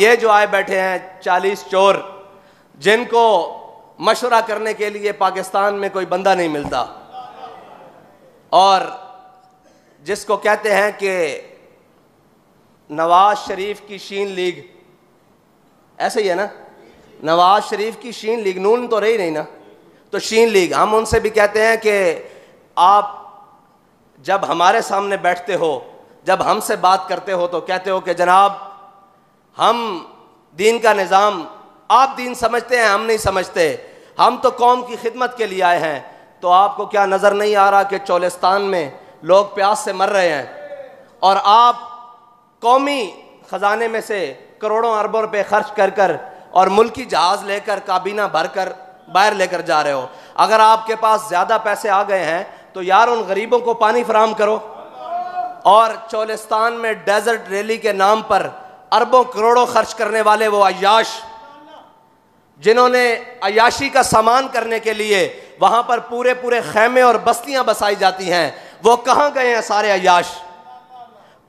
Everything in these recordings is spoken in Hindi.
ये जो आए बैठे हैं 40 चोर, जिनको मशवरा करने के लिए पाकिस्तान में कोई बंदा नहीं मिलता, और जिसको कहते हैं कि नवाज शरीफ की शीन लीग, ऐसे ही है ना, नवाज शरीफ की शीन लीग, नून तो रही नहीं ना, तो शीन लीग। हम उनसे भी कहते हैं कि आप जब हमारे सामने बैठते हो, जब हमसे बात करते हो, तो कहते हो कि जनाब हम दीन का निज़ाम, आप दीन समझते हैं, हम नहीं समझते, हम तो कौम की खिदमत के लिए आए हैं। तो आपको क्या नज़र नहीं आ रहा कि चोलिस्तान में लोग प्यास से मर रहे हैं और आप कौमी ख़जाने में से करोड़ों अरबों रुपए खर्च कर कर और मुल्की जहाज़ लेकर काबीना भर कर बाहर लेकर जा रहे हो। अगर आपके पास ज़्यादा पैसे आ गए हैं तो यार उन गरीबों को पानी फराहम करो। और चोलिस्तान में डेजर्ट रैली के नाम पर अरबों करोड़ों खर्च करने वाले वो अय्याश, जिन्होंने अय्याशी का सामान करने के लिए वहां पर पूरे पूरे खैमे और बस्तियां बसाई जाती हैं, वो कहां गए हैं सारे अय्याश?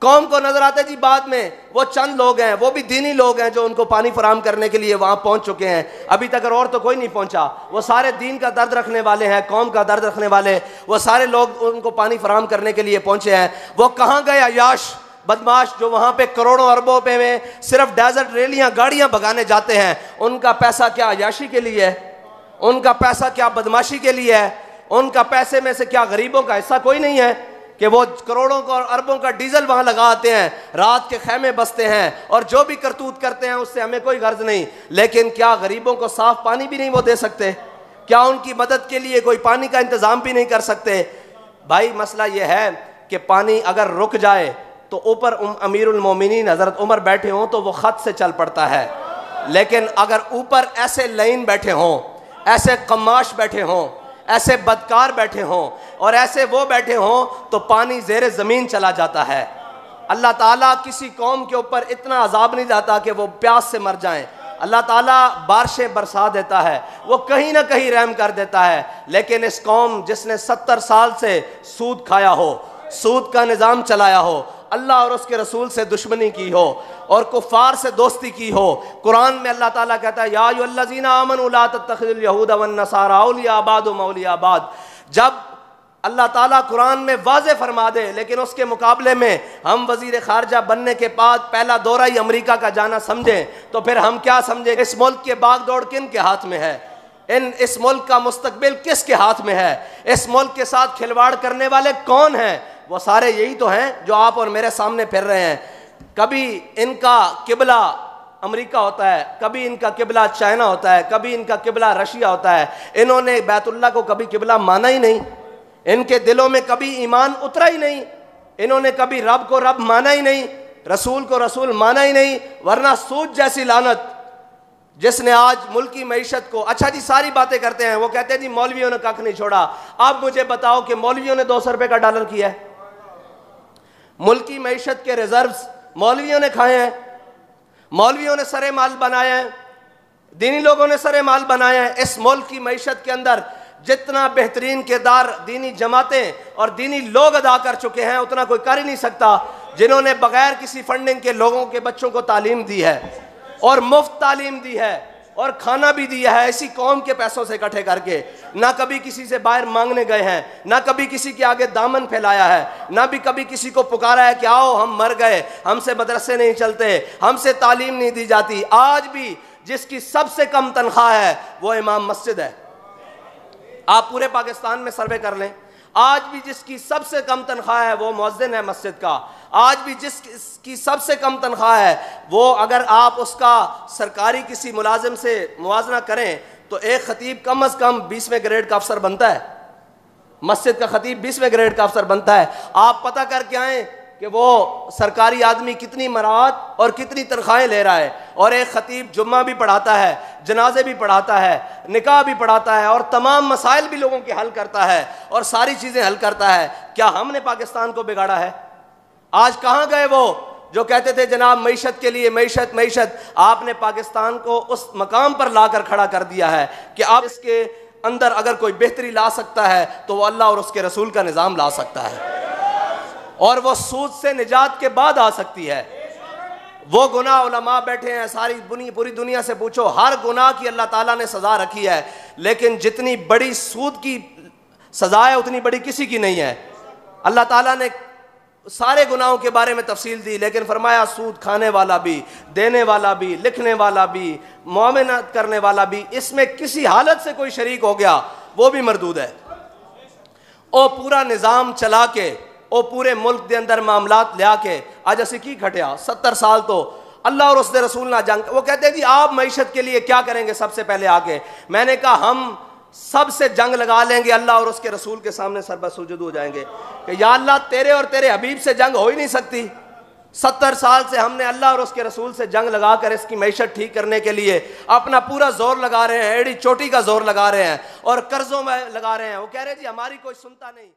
कौम को नजर आते जी बाद में वो चंद लोग हैं, वो भी दीनी लोग हैं जो उनको पानी फराहम करने के लिए वहां पहुंच चुके हैं। अभी तक और तो कोई नहीं पहुंचा। वो सारे दीन का दर्द रखने वाले हैं, कौम का दर्द रखने वाले, वो सारे लोग उनको पानी फराहम करने के लिए पहुंचे हैं। वो कहां गए अय्याश बदमाश जो वहां पे करोड़ों अरबों पे में सिर्फ डेजर्ट रैलियां गाड़ियां भगाने जाते हैं? उनका पैसा क्या अय्याशी के लिए है? उनका पैसा क्या बदमाशी के लिए है? उनका पैसे में से क्या गरीबों का हिस्सा कोई नहीं है कि वो करोड़ों का और अरबों का डीजल वहां लगाते हैं, रात के खैमे बसते हैं और जो भी करतूत करते हैं उससे हमें कोई गर्ज नहीं। लेकिन क्या गरीबों को साफ पानी भी नहीं वो दे सकते? क्या उनकी मदद के लिए कोई पानी का इंतजाम भी नहीं कर सकते? भाई मसला ये है कि पानी अगर रुक जाए तो ऊपर अमीरुल मोमिनीन हजरत उमर बैठे हों तो वो खत से चल पड़ता है, लेकिन अगर ऊपर ऐसे लाइन बैठे हों, ऐसे कमाश बैठे हों, ऐसे बदकार बैठे हों और ऐसे वो बैठे हों तो पानी ज़ेरे ज़मीन चला जाता है। अल्लाह ताला किसी कौम के ऊपर इतना अजाब नहीं जाता कि वो प्यास से मर जाएं। अल्लाह ताला बारिशें बरसा देता है, वो कहीं ना कहीं रहम कर देता है। लेकिन इस कौम जिसने 70 साल से सूद खाया हो, सूद का निज़ाम चलाया हो, अल्लाह और उसके रसूल से दुश्मनी की हो और कुफ़ार से दोस्ती की हो, कुरान में अल्लाह ताला कहता है या अय्युहल्लज़ीना आमनू ला तत्तखिज़ुल यहूदा वन नसारा औलिया बादुहुम औलिया बाद। जब अल्लाह ताला कुरान में वाज़े फरमा दे, लेकिन उसके मुकाबले में हम वज़ीर ख़ारजा बनने के बाद पहला दौरा ही अमेरिका का जाना समझें, तो फिर हम क्या समझें? इस मुल्क के बागडोर किन के हाथ में है? इस मुल्क का मुस्तकबिल किसके हाथ में है? इस मुल्क के साथ खिलवाड़ करने वाले कौन हैं? वो सारे यही तो हैं जो आप और मेरे सामने फिर रहे हैं। कभी इनका किबला अमेरिका होता है, कभी इनका किबला चाइना होता है, कभी इनका किबला रशिया होता है। इन्होंने बैतुल्लाह को कभी किबला माना ही नहीं, इनके दिलों में कभी ईमान उतरा ही नहीं, इन्होंने कभी रब को रब माना ही नहीं, रसूल को रसूल माना ही नहीं। वरना सूद जैसी लानत जिसने आज मुल्की मईशत को, अच्छा जी सारी बातें करते हैं, वो कहते हैं जी मौलवियों ने कख नहीं छोड़ा। आप मुझे बताओ कि मौलवियों ने 200 रुपये का डॉलर किया है? मुल्की मईशत के रिजर्व्स मौलवियों ने खाए हैं, मौलवियों ने सरे माल बनाए हैं, दीनी लोगों ने सरे माल बनाए हैं। इस मुल्क की मईशत के अंदर जितना बेहतरीन किरदार दीनी जमातें और दीनी लोग अदा कर चुके हैं उतना कोई कर ही नहीं सकता, जिन्होंने बगैर किसी फंडिंग के लोगों के बच्चों को तालीम दी है और मुफ्त तालीम दी है और खाना भी दिया है इसी कौम के पैसों से इकट्ठे करके। ना कभी किसी से बाहर मांगने गए हैं, ना कभी किसी के आगे दामन फैलाया है, ना भी कभी किसी को पुकारा है कि आओ हम मर गए, हमसे मदरसे नहीं चलते, हमसे तालीम नहीं दी जाती। आज भी जिसकी सबसे कम तनख्वाह है वो इमाम मस्जिद है। आप पूरे पाकिस्तान में सर्वे कर लें, आज भी जिसकी सबसे कम तनख्वाह है वो मुअज्जिन है मस्जिद का। आज भी जिसकी सबसे कम तनख्वाह है वो, अगर आप उसका सरकारी किसी मुलाजिम से मुवाजना करें तो एक खतीब कम अज़ कम 20वें ग्रेड का अफसर बनता है। मस्जिद का खतीब 20वें ग्रेड का अफसर बनता है। आप पता करके आएँ कि वो सरकारी आदमी कितनी मराहत और कितनी तनख्वाहें ले रहा है। और एक खतीब जुम्मा भी पढ़ाता है, जनाजे भी पढ़ाता है, निकाह भी पढ़ाता है और तमाम मसाइल भी लोगों के हल करता है और सारी चीज़ें हल करता है। क्या हमने पाकिस्तान को बिगाड़ा है? आज कहाँ गए वो जो कहते थे जनाब मईशत के लिए मईशत मईशत? आपने पाकिस्तान को उस मकाम पर लाकर खड़ा कर दिया है कि अब इसके अंदर अगर कोई बेहतरी ला सकता है तो वो अल्लाह और उसके रसूल का निज़ाम ला सकता है, और वो सूद से निजात के बाद आ सकती है। वो गुनाह उलमा बैठे हैं, सारी पूरी दुनिया से पूछो, हर गुनाह की अल्लाह ताला ने सज़ा रखी है, लेकिन जितनी बड़ी सूद की सज़ा है उतनी बड़ी किसी की नहीं है। अल्लाह ताला ने सारे गुनाहों के बारे में तफसील दी, लेकिन फरमाया सूद खाने वाला भी, देने वाला भी, लिखने वाला भी, मुआवनत करने वाला भी, इसमें किसी हालत से कोई शरीक हो गया वो भी मरदूद है। ओ पूरा निज़ाम चला के, ओ पूरे मुल्क के अंदर मामलात लिया के अज असी की खटिया 70 साल तो अल्लाह और उसके रसूल ना जंग। वो कहते हैं जी आप मईशत के लिए क्या करेंगे सबसे पहले आके। मैंने कहा हम सबसे जंग लगा लेंगे, अल्लाह और उसके रसूल के सामने सरबसुजुद हो जाएंगे कि या अल्लाह तेरे और तेरे हबीब से जंग हो ही नहीं सकती। 70 साल से हमने अल्लाह और उसके रसूल से जंग लगा कर इसकी मईशत ठीक करने के लिए अपना पूरा जोर लगा रहे हैं, एड़ी चोटी का जोर लगा रहे हैं और कर्जों में लगा रहे हैं। वो कह रहे हैं जी हमारी कोई सुनता नहीं।